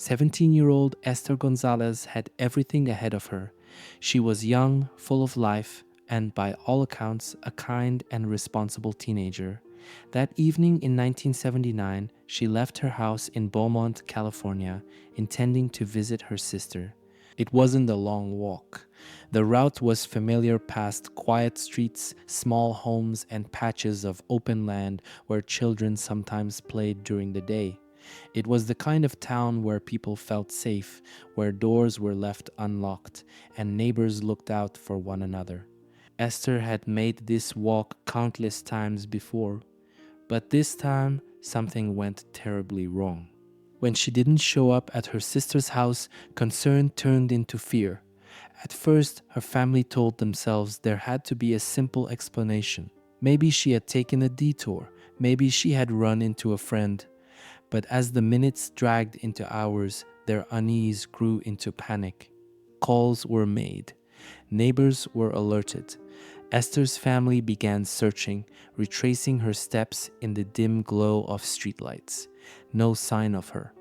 17-year-old Esther Gonzalez had everything ahead of her. She was young, full of life, and by all accounts, a kind and responsible teenager. That evening in 1979, she left her house in Beaumont, California, intending to visit her sister. It wasn't a long walk. The route was familiar past quiet streets, small homes, and patches of open land where children sometimes played during the day. It was the kind of town where people felt safe, where doors were left unlocked, and neighbors looked out for one another. Esther had made this walk countless times before, but this time something went terribly wrong. When she didn't show up at her sister's house, concern turned into fear. At first, her family told themselves there had to be a simple explanation. Maybe she had taken a detour, maybe she had run into a friend. But as the minutes dragged into hours, their unease grew into panic. Calls were made. Neighbors were alerted. Esther's family began searching, retracing her steps in the dim glow of streetlights. No sign of her.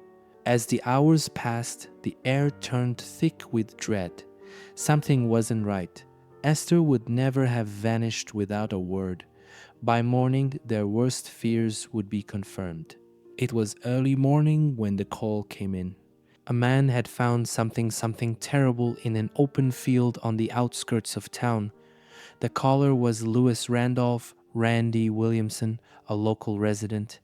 As the hours passed, the air turned thick with dread. Something wasn't right. Esther would never have vanished without a word. By morning, their worst fears would be confirmed. It was early morning when the call came in. A man had found something terrible in an open field on the outskirts of town. The caller was Louis Randolph Randy Williamson, a local resident.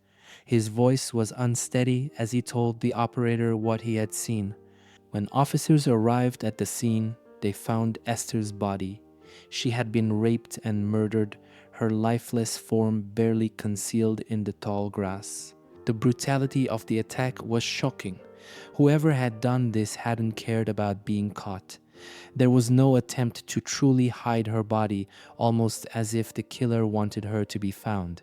His voice was unsteady as he told the operator what he had seen. When officers arrived at the scene, they found Esther's body. She had been raped and murdered, her lifeless form barely concealed in the tall grass. The brutality of the attack was shocking. Whoever had done this hadn't cared about being caught. There was no attempt to truly hide her body, almost as if the killer wanted her to be found.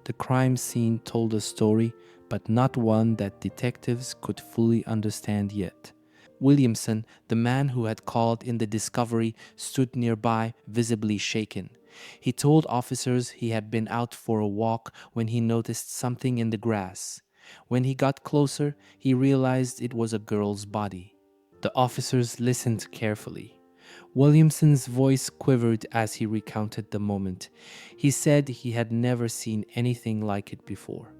The crime scene told a story, but not one that detectives could fully understand yet. Williamson, the man who had called in the discovery, stood nearby, visibly shaken. He told officers he had been out for a walk when he noticed something in the grass. When he got closer, he realized it was a girl's body. The officers listened carefully. Williamson's voice quivered as he recounted the moment. He said he had never seen anything like it before.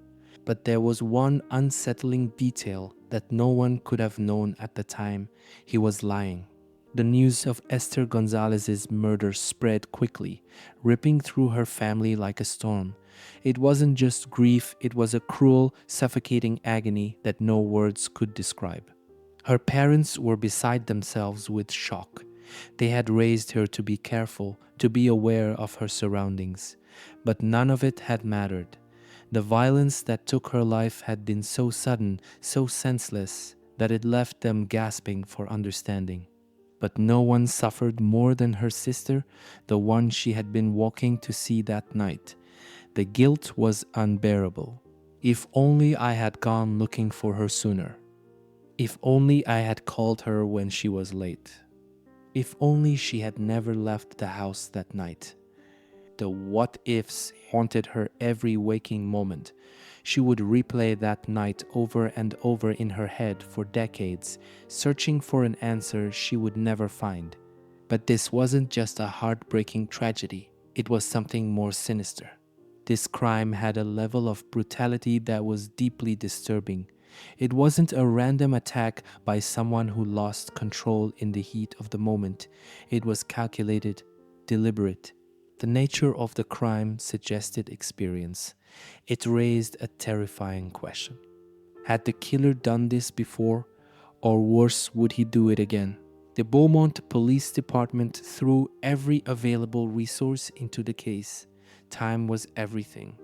But there was one unsettling detail that no one could have known at the time. He was lying. The news of Esther Gonzalez's murder spread quickly, ripping through her family like a storm. It wasn't just grief, it was a cruel, suffocating agony that no words could describe. Her parents were beside themselves with shock. They had raised her to be careful, to be aware of her surroundings. But none of it had mattered. The violence that took her life had been so sudden, so senseless, that it left them gasping for understanding. But no one suffered more than her sister, the one she had been walking to see that night. The guilt was unbearable. If only I had gone looking for her sooner. If only I had called her when she was late. If only she had never left the house that night. The what-ifs haunted her every waking moment. She would replay that night over and over in her head for decades, searching for an answer she would never find. But this wasn't just a heartbreaking tragedy. It was something more sinister. This crime had a level of brutality that was deeply disturbing. It wasn't a random attack by someone who lost control in the heat of the moment. It was calculated, deliberate. The nature of the crime suggested experience. It raised a terrifying question. Had the killer done this before, or worse, would he do it again? The Beaumont Police Department threw every available resource into the case. Time was everything.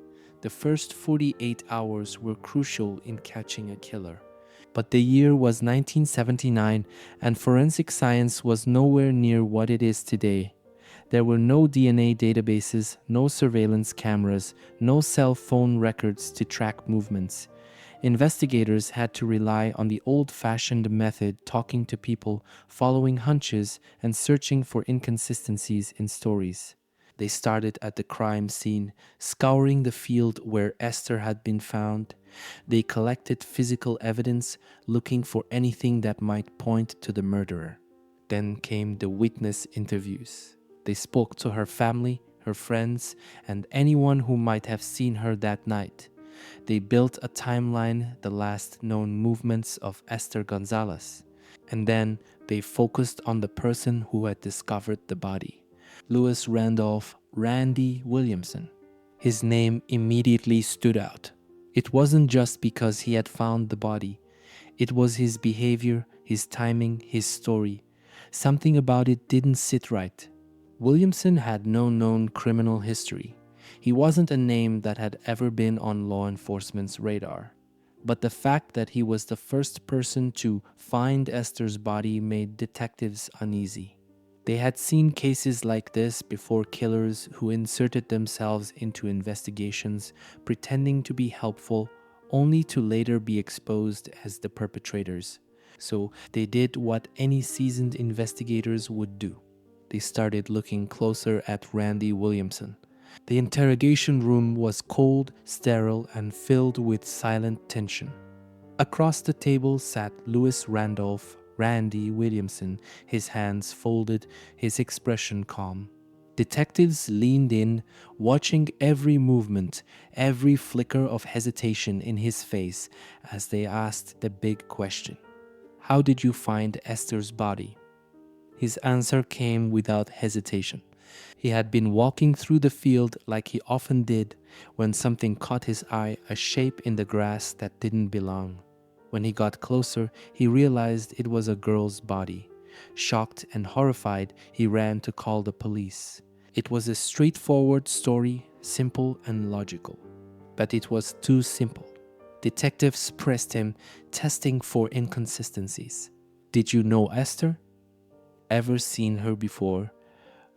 The first 48 hours were crucial in catching a killer. But the year was 1979, and forensic science was nowhere near what it is today. There were no DNA databases, no surveillance cameras, no cell phone records to track movements. Investigators had to rely on the old-fashioned method, talking to people, following hunches, and searching for inconsistencies in stories. They started at the crime scene, scouring the field where Esther had been found. They collected physical evidence, looking for anything that might point to the murderer. Then came the witness interviews. They spoke to her family, her friends, and anyone who might have seen her that night. They built a timeline, the last known movements of Esther Gonzalez. And then they focused on the person who had discovered the body, Louis Randolph Randy Williamson. His name immediately stood out. It wasn't just because he had found the body. It was his behavior, his timing, his story. Something about it didn't sit right. Williamson had no known criminal history. He wasn't a name that had ever been on law enforcement's radar. But the fact that he was the first person to find Esther's body made detectives uneasy. They had seen cases like this before, killers who inserted themselves into investigations pretending to be helpful only to later be exposed as the perpetrators. So they did what any seasoned investigators would do. They started looking closer at Randy Williamson. The interrogation room was cold, sterile, and filled with silent tension. Across the table sat Louis Randolph Randy Williamson, his hands folded, his expression calm. Detectives leaned in, watching every movement, every flicker of hesitation in his face as they asked the big question. How did you find Esther's body? His answer came without hesitation. He had been walking through the field like he often did when something caught his eye, a shape in the grass that didn't belong. When he got closer, he realized it was a girl's body. Shocked and horrified, he ran to call the police. It was a straightforward story, simple and logical. But it was too simple. Detectives pressed him, testing for inconsistencies. Did you know Esther? Ever seen her before?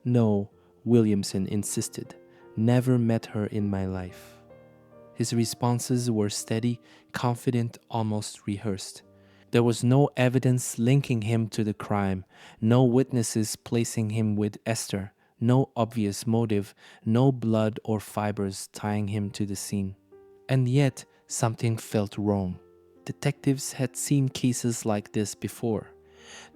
No, Williamson insisted. Never met her in my life. His responses were steady, confident, almost rehearsed. There was no evidence linking him to the crime, no witnesses placing him with Esther, no obvious motive, no blood or fibers tying him to the scene. And yet, something felt wrong. Detectives had seen cases like this before.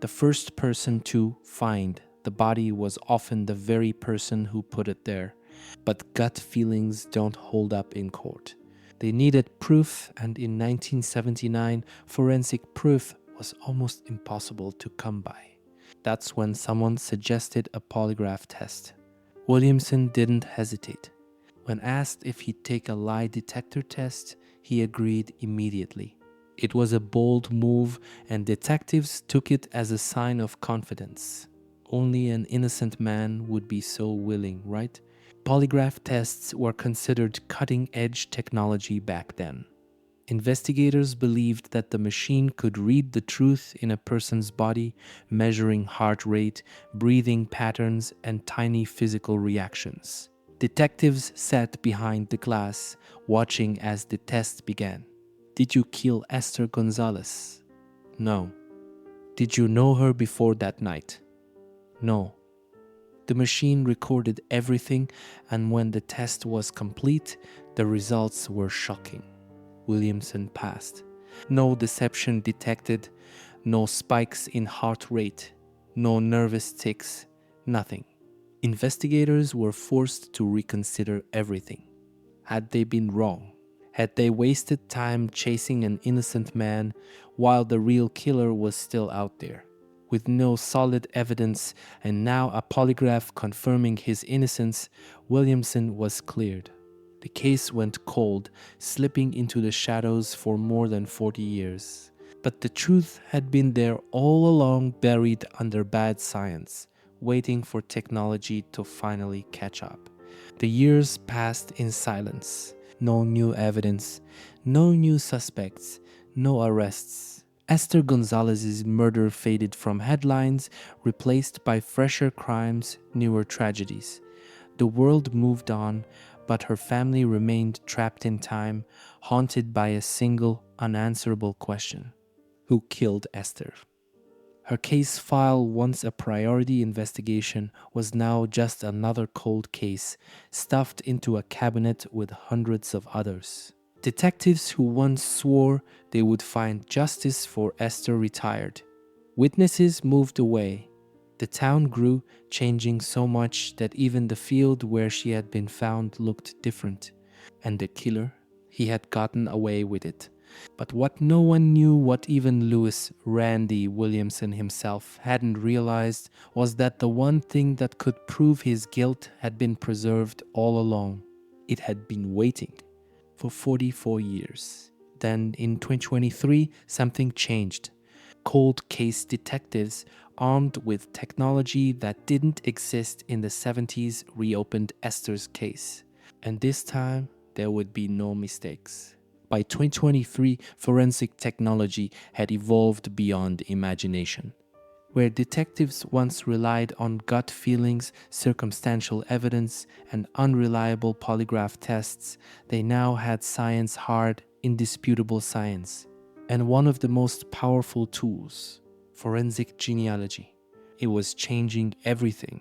The first person to find the body was often the very person who put it there. But gut feelings don't hold up in court. They needed proof, and in 1979, forensic proof was almost impossible to come by. That's when someone suggested a polygraph test. Williamson didn't hesitate. When asked if he'd take a lie detector test, he agreed immediately. It was a bold move, and detectives took it as a sign of confidence. Only an innocent man would be so willing, right? Polygraph tests were considered cutting-edge technology back then. Investigators believed that the machine could read the truth in a person's body, measuring heart rate, breathing patterns, and tiny physical reactions. Detectives sat behind the glass, watching as the test began. Did you kill Esther Gonzalez? No. Did you know her before that night? No. The machine recorded everything, and when the test was complete, the results were shocking. Williamson passed. No deception detected, no spikes in heart rate, no nervous tics, nothing. Investigators were forced to reconsider everything. Had they been wrong? Had they wasted time chasing an innocent man while the real killer was still out there? With no solid evidence and now a polygraph confirming his innocence, Williamson was cleared. The case went cold, slipping into the shadows for more than 40 years. But the truth had been there all along, buried under bad science, waiting for technology to finally catch up. The years passed in silence. No new evidence, no new suspects, no arrests. Esther Gonzalez's murder faded from headlines, replaced by fresher crimes, newer tragedies. The world moved on, but her family remained trapped in time, haunted by a single, unanswerable question. Who killed Esther? Her case file, once a priority investigation, was now just another cold case, stuffed into a cabinet with hundreds of others. Detectives who once swore they would find justice for Esther retired. Witnesses moved away. The town grew, changing so much that even the field where she had been found looked different. And the killer, he had gotten away with it. But what no one knew, what even Lewis Randy Williamson himself hadn't realized, was that the one thing that could prove his guilt had been preserved all along. It had been waiting for 44 years. Then in 2023, something changed. Cold case detectives, armed with technology that didn't exist in the 70s, reopened Esther's case. And this time, there would be no mistakes. By 2023, forensic technology had evolved beyond imagination. Where detectives once relied on gut feelings, circumstantial evidence, and unreliable polygraph tests, they now had science, hard, indisputable science. And one of the most powerful tools, forensic genealogy. It was changing everything.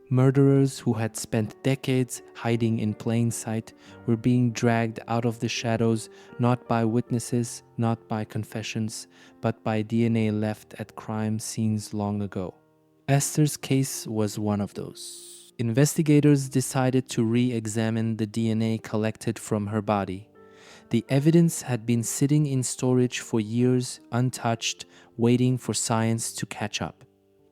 Murderers who had spent decades hiding in plain sight were being dragged out of the shadows, not by witnesses, not by confessions, but by DNA left at crime scenes long ago. Esther's case was one of those. Investigators decided to re-examine the DNA collected from her body. The evidence had been sitting in storage for years, untouched, waiting for science to catch up.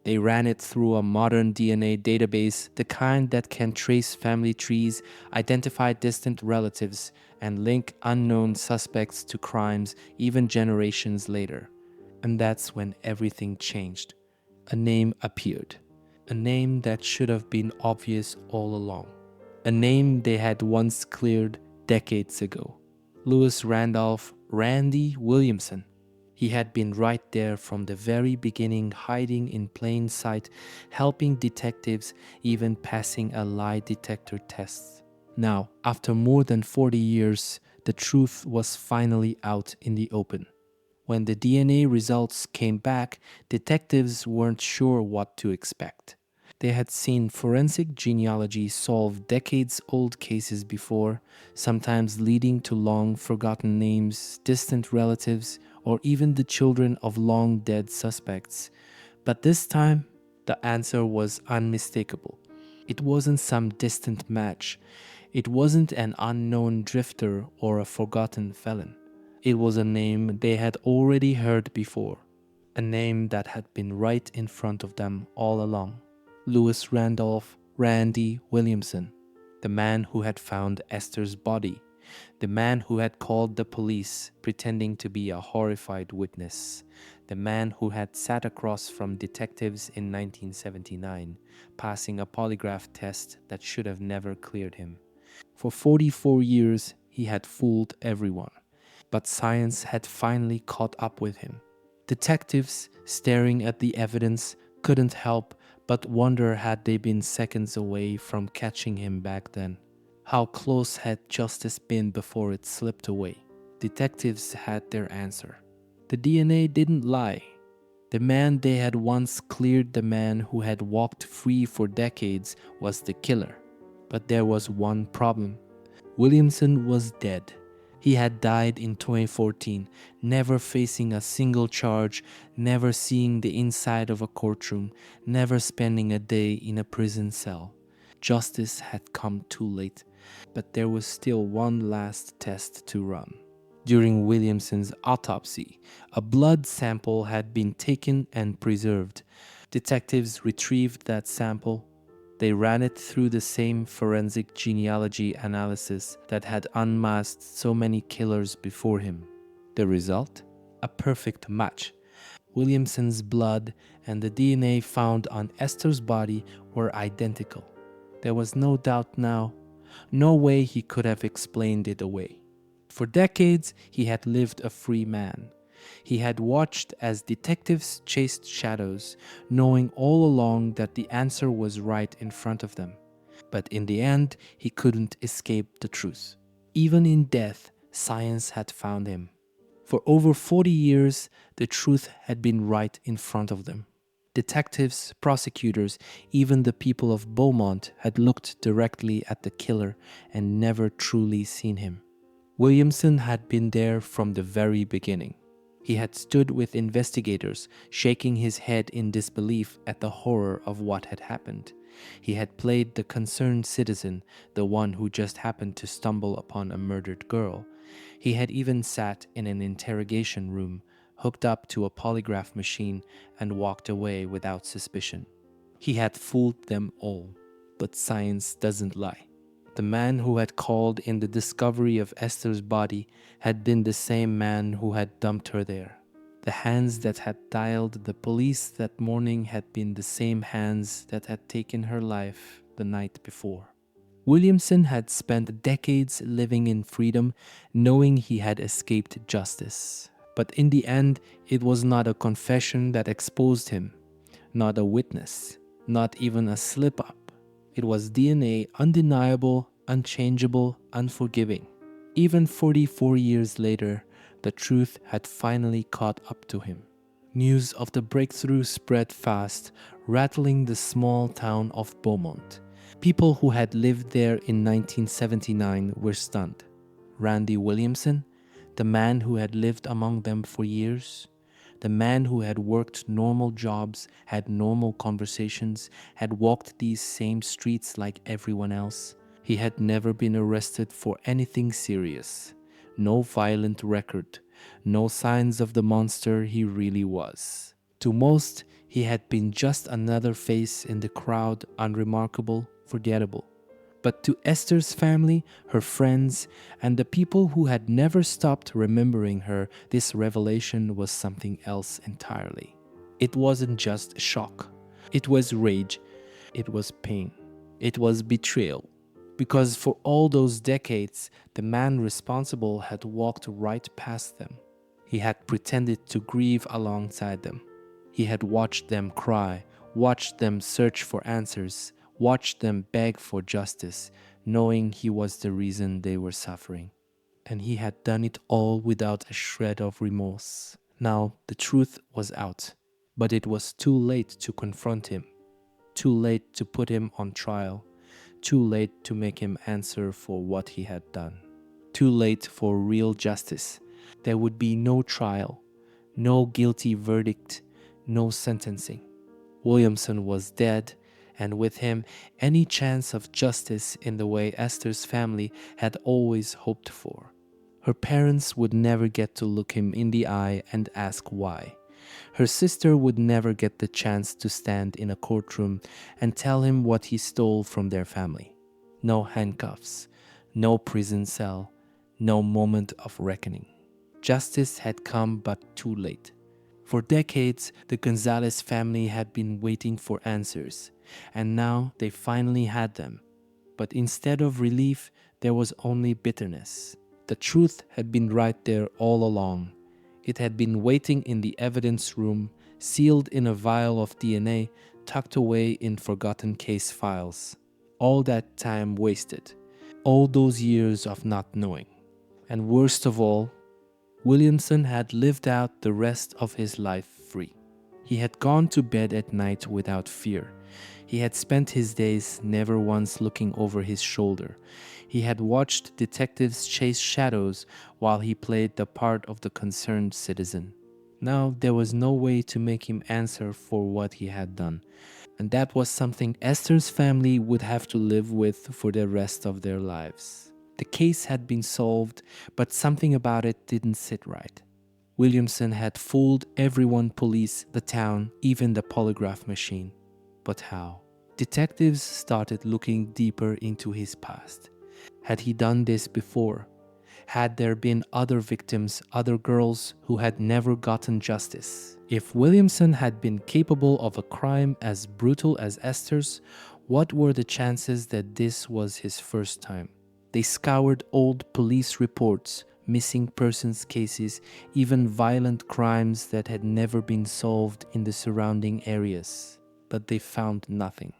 They ran it through a modern DNA database, the kind that can trace family trees, identify distant relatives, and link unknown suspects to crimes even generations later. And that's when everything changed. A name appeared. A name that should have been obvious all along. A name they had once cleared decades ago. Lewis Randolph Randy Williamson. He had been right there from the very beginning, hiding in plain sight, helping detectives, even passing a lie detector test. Now, after more than 40 years, the truth was finally out in the open. When the DNA results came back, detectives weren't sure what to expect. They had seen forensic genealogy solve decades-old cases before, sometimes leading to long-forgotten names, distant relatives, or even the children of long-dead suspects. But this time, the answer was unmistakable. It wasn't some distant match. It wasn't an unknown drifter or a forgotten felon. It was a name they had already heard before, a name that had been right in front of them all along. Lewis Randolph Randy Williamson, the man who had found Esther's body, the man who had called the police pretending to be a horrified witness, the man who had sat across from detectives in 1979, passing a polygraph test that should have never cleared him. For 44 years, he had fooled everyone, but science had finally caught up with him. Detectives, staring at the evidence, couldn't help but wonder had they been seconds away from catching him back then. How close had justice been before it slipped away? Detectives had their answer. The DNA didn't lie. The man they had once cleared, the man who had walked free for decades, was the killer. But there was one problem. Williamson was dead. He had died in 2014, never facing a single charge, never seeing the inside of a courtroom, never spending a day in a prison cell. Justice had come too late, but there was still one last test to run. During Williamson's autopsy, a blood sample had been taken and preserved. Detectives retrieved that sample. They ran it through the same forensic genealogy analysis that had unmasked so many killers before him. The result? A perfect match. Williamson's blood and the DNA found on Esther's body were identical. There was no doubt now, no way he could have explained it away. For decades, he had lived a free man. He had watched as detectives chased shadows, knowing all along that the answer was right in front of them. But in the end, he couldn't escape the truth. Even in death, science had found him. For over 40 years, the truth had been right in front of them. Detectives, prosecutors, even the people of Beaumont had looked directly at the killer and never truly seen him. Williamson had been there from the very beginning. He had stood with investigators, shaking his head in disbelief at the horror of what had happened. He had played the concerned citizen, the one who just happened to stumble upon a murdered girl. He had even sat in an interrogation room, hooked up to a polygraph machine, and walked away without suspicion. He had fooled them all, but science doesn't lie. The man who had called in the discovery of Esther's body had been the same man who had dumped her there. The hands that had dialed the police that morning had been the same hands that had taken her life the night before. Williamson had spent decades living in freedom, knowing he had escaped justice. But in the end, it was not a confession that exposed him, not a witness, not even a slip-up. It was DNA, undeniable, unchangeable, unforgiving. Even 44 years later, the truth had finally caught up to him. News of the breakthrough spread fast, rattling the small town of Beaumont. People who had lived there in 1979 were stunned. Randy Williamson, the man who had lived among them for years, the man who had worked normal jobs, had normal conversations, had walked these same streets like everyone else. He had never been arrested for anything serious. No violent record, no signs of the monster he really was. To most, he had been just another face in the crowd, unremarkable, forgettable. But to Esther's family, her friends, and the people who had never stopped remembering her, this revelation was something else entirely. It wasn't just shock. It was rage. It was pain. It was betrayal. Because for all those decades, the man responsible had walked right past them. He had pretended to grieve alongside them. He had watched them cry, watched them search for answers, watched them beg for justice, knowing he was the reason they were suffering. And he had done it all without a shred of remorse. Now the truth was out, but it was too late to confront him, too late to put him on trial, too late to make him answer for what he had done, too late for real justice. There would be no trial, no guilty verdict, no sentencing. Williamson was dead, and with him, any chance of justice in the way Esther's family had always hoped for. Her parents would never get to look him in the eye and ask why. Her sister would never get the chance to stand in a courtroom and tell him what he stole from their family. No handcuffs, no prison cell, no moment of reckoning. Justice had come but too late. For decades, the Gonzalez family had been waiting for answers, and now they finally had them. But instead of relief, there was only bitterness. The truth had been right there all along. It had been waiting in the evidence room, sealed in a vial of DNA, tucked away in forgotten case files. All that time wasted. All those years of not knowing. And worst of all, Williamson had lived out the rest of his life free. He had gone to bed at night without fear. He had spent his days never once looking over his shoulder. He had watched detectives chase shadows while he played the part of the concerned citizen. Now there was no way to make him answer for what he had done, and that was something Esther's family would have to live with for the rest of their lives. The case had been solved, but something about it didn't sit right. Williamson had fooled everyone, police, the town, even the polygraph machine. But how? Detectives started looking deeper into his past. Had he done this before? Had there been other victims, other girls who had never gotten justice? If Williamson had been capable of a crime as brutal as Esther's, what were the chances that this was his first time? They scoured old police reports, missing persons cases, even violent crimes that had never been solved in the surrounding areas. But they found nothing.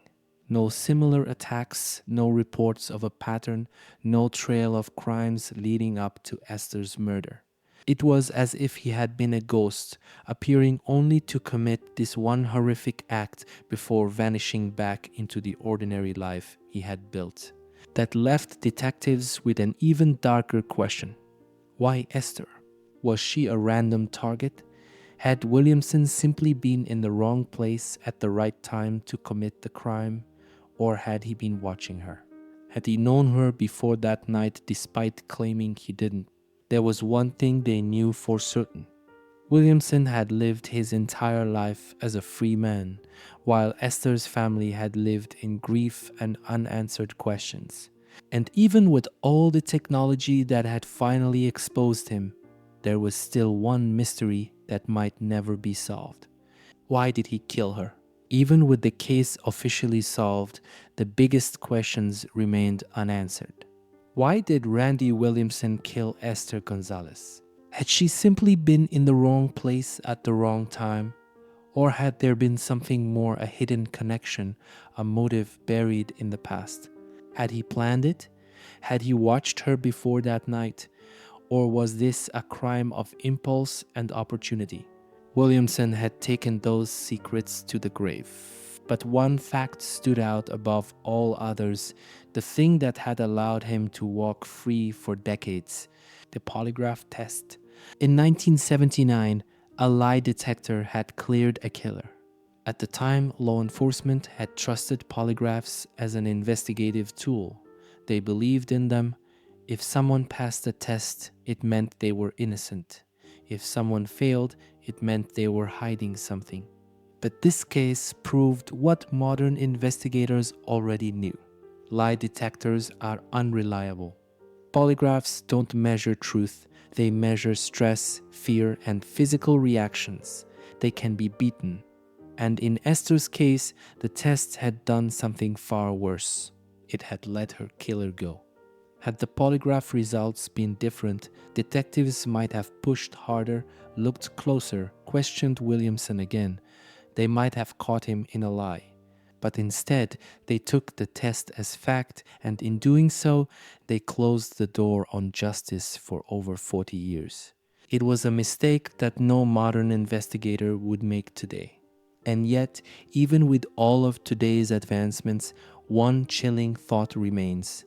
No similar attacks, no reports of a pattern, no trail of crimes leading up to Esther's murder. It was as if he had been a ghost, appearing only to commit this one horrific act before vanishing back into the ordinary life he had built. That left detectives with an even darker question. Why Esther? Was she a random target? Had Williamson simply been in the wrong place at the right time to commit the crime? Or had he been watching her? Had he known her before that night despite claiming he didn't? There was one thing they knew for certain. Williamson had lived his entire life as a free man, while Esther's family had lived in grief and unanswered questions. And even with all the technology that had finally exposed him, there was still one mystery that might never be solved. Why did he kill her? Even with the case officially solved, the biggest questions remained unanswered. Why did Randy Williamson kill Esther Gonzalez? Had she simply been in the wrong place at the wrong time? Or had there been something more, a hidden connection, a motive buried in the past? Had he planned it? Had he watched her before that night? Or was this a crime of impulse and opportunity? Williamson had taken those secrets to the grave. But one fact stood out above all others, the thing that had allowed him to walk free for decades: the polygraph test. In 1979, a lie detector had cleared a killer. At the time, law enforcement had trusted polygraphs as an investigative tool. They believed in them. If someone passed the test, it meant they were innocent. If someone failed, it meant they were hiding something. But this case proved what modern investigators already knew. Lie detectors are unreliable. Polygraphs don't measure truth, they measure stress, fear, and physical reactions. They can be beaten. And in Esther's case, the test had done something far worse. It had let her killer go. Had the polygraph results been different, detectives might have pushed harder, looked closer, questioned Williamson again. They might have caught him in a lie. But instead, they took the test as fact, and in doing so, they closed the door on justice for over 40 years. It was a mistake that no modern investigator would make today. And yet, even with all of today's advancements, one chilling thought remains.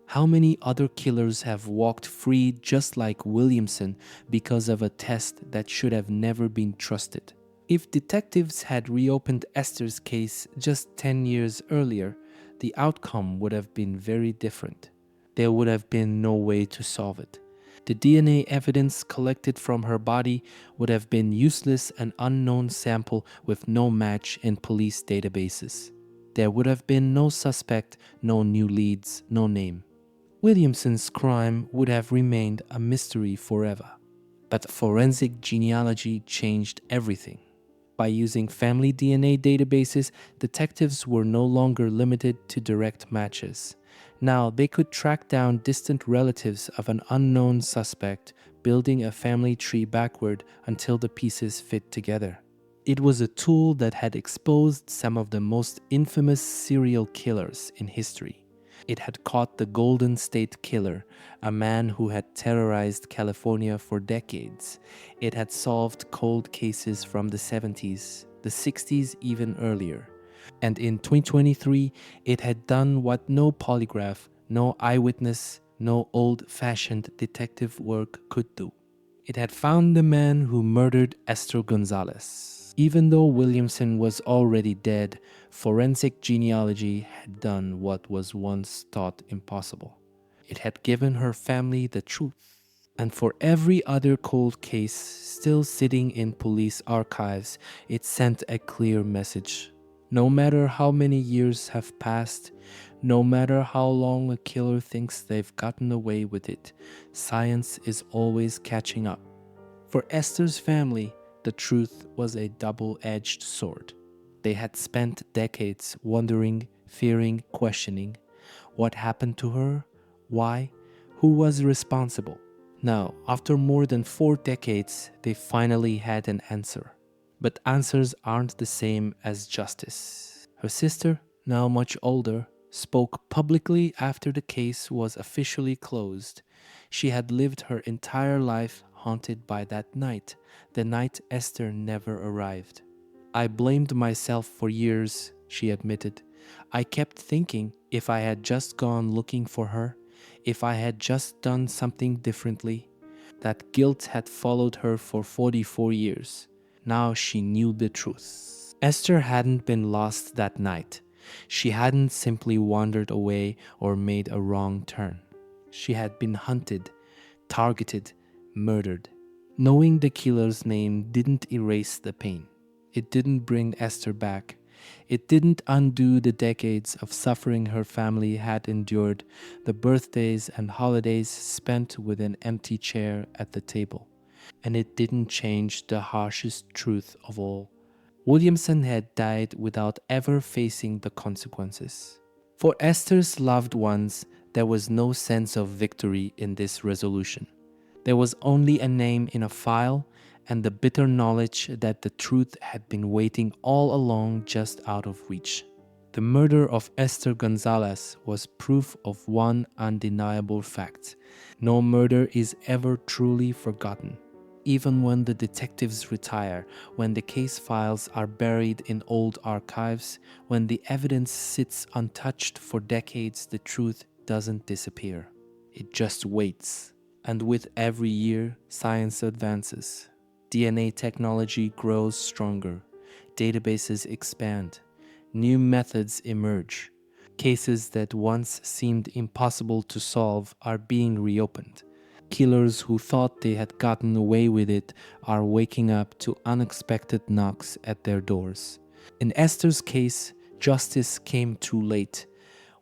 How many other killers have walked free just like Williamson because of a test that should have never been trusted? If detectives had reopened Esther's case just 10 years earlier, the outcome would have been very different. There would have been no way to solve it. The DNA evidence collected from her body would have been useless, an unknown sample with no match in police databases. There would have been no suspect, no new leads, no name. Williamson's crime would have remained a mystery forever. But forensic genealogy changed everything. By using family DNA databases, detectives were no longer limited to direct matches. Now they could track down distant relatives of an unknown suspect, building a family tree backward until the pieces fit together. It was a tool that had exposed some of the most infamous serial killers in history. It had caught the Golden State Killer, a man who had terrorized California for decades. It had solved cold cases from the 70s, the 60s, even earlier. And in 2023, it had done what no polygraph, no eyewitness, no old-fashioned detective work could do. It had found the man who murdered Esther Gonzalez. Even though Williamson was already dead, forensic genealogy had done what was once thought impossible. It had given her family the truth. And for every other cold case still sitting in police archives, it sent a clear message. No matter how many years have passed, no matter how long a killer thinks they've gotten away with it, science is always catching up. For Esther's family, the truth was a double-edged sword. They had spent decades wondering, fearing, questioning. What happened to her? Why? Who was responsible? Now, after more than 4 decades, they finally had an answer. But answers aren't the same as justice. Her sister, now much older, spoke publicly after the case was officially closed. She had lived her entire life haunted by that night, the night Esther never arrived. I blamed myself for years, she admitted. I kept thinking if I had just gone looking for her, if I had just done something differently. That guilt had followed her for 44 years. Now she knew the truth. Esther hadn't been lost that night. She hadn't simply wandered away or made a wrong turn. She had been hunted, targeted, murdered. Knowing the killer's name didn't erase the pain. It didn't bring Esther back. It didn't undo the decades of suffering her family had endured, the birthdays and holidays spent with an empty chair at the table. And it didn't change the harshest truth of all. Williamson had died without ever facing the consequences. For Esther's loved ones, there was no sense of victory in this resolution. There was only a name in a file and the bitter knowledge that the truth had been waiting all along just out of reach. The murder of Esther Gonzalez was proof of one undeniable fact. No murder is ever truly forgotten. Even when the detectives retire, when the case files are buried in old archives, when the evidence sits untouched for decades, the truth doesn't disappear. It just waits. And with every year, science advances. DNA technology grows stronger. Databases expand. New methods emerge. Cases that once seemed impossible to solve are being reopened. Killers who thought they had gotten away with it are waking up to unexpected knocks at their doors. In Esther's case, justice came too late.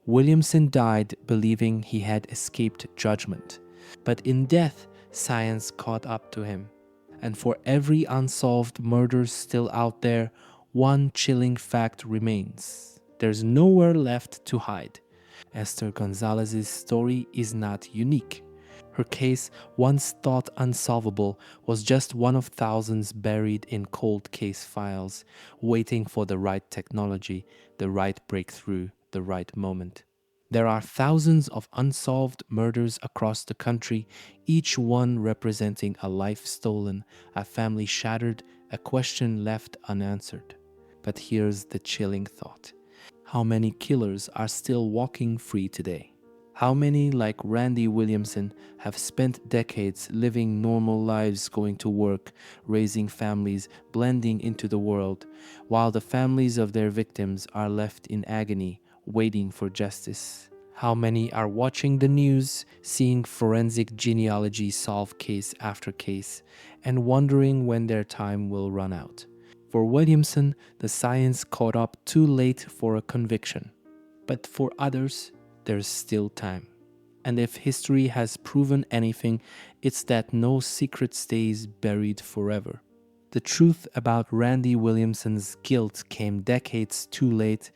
Williamson died believing he had escaped judgment. But in death, science caught up to him. And for every unsolved murder still out there, one chilling fact remains. There's nowhere left to hide. Esther Gonzalez's story is not unique. Her case, once thought unsolvable, was just one of thousands buried in cold case files, waiting for the right technology, the right breakthrough, the right moment. There are thousands of unsolved murders across the country, each one representing a life stolen, a family shattered, a question left unanswered. But here's the chilling thought. How many killers are still walking free today? How many, like Randy Williamson, have spent decades living normal lives, going to work, raising families, blending into the world, while the families of their victims are left in agony, waiting for justice? How many are watching the news, seeing forensic genealogy solve case after case, and wondering when their time will run out? For Williamson, the science caught up too late for a conviction. But for others, there's still time. And if history has proven anything, it's that no secret stays buried forever. The truth about Randy Williamson's guilt came decades too late,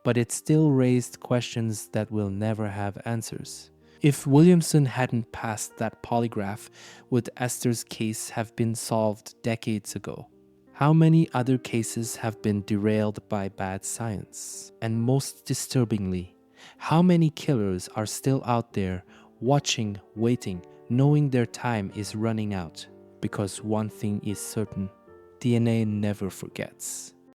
but it still raised questions that will never have answers. If Williamson hadn't passed that polygraph, would Esther's case have been solved decades ago? How many other cases have been derailed by bad science? And most disturbingly, how many killers are still out there, watching, waiting, knowing their time is running out? Because one thing is certain, DNA never forgets.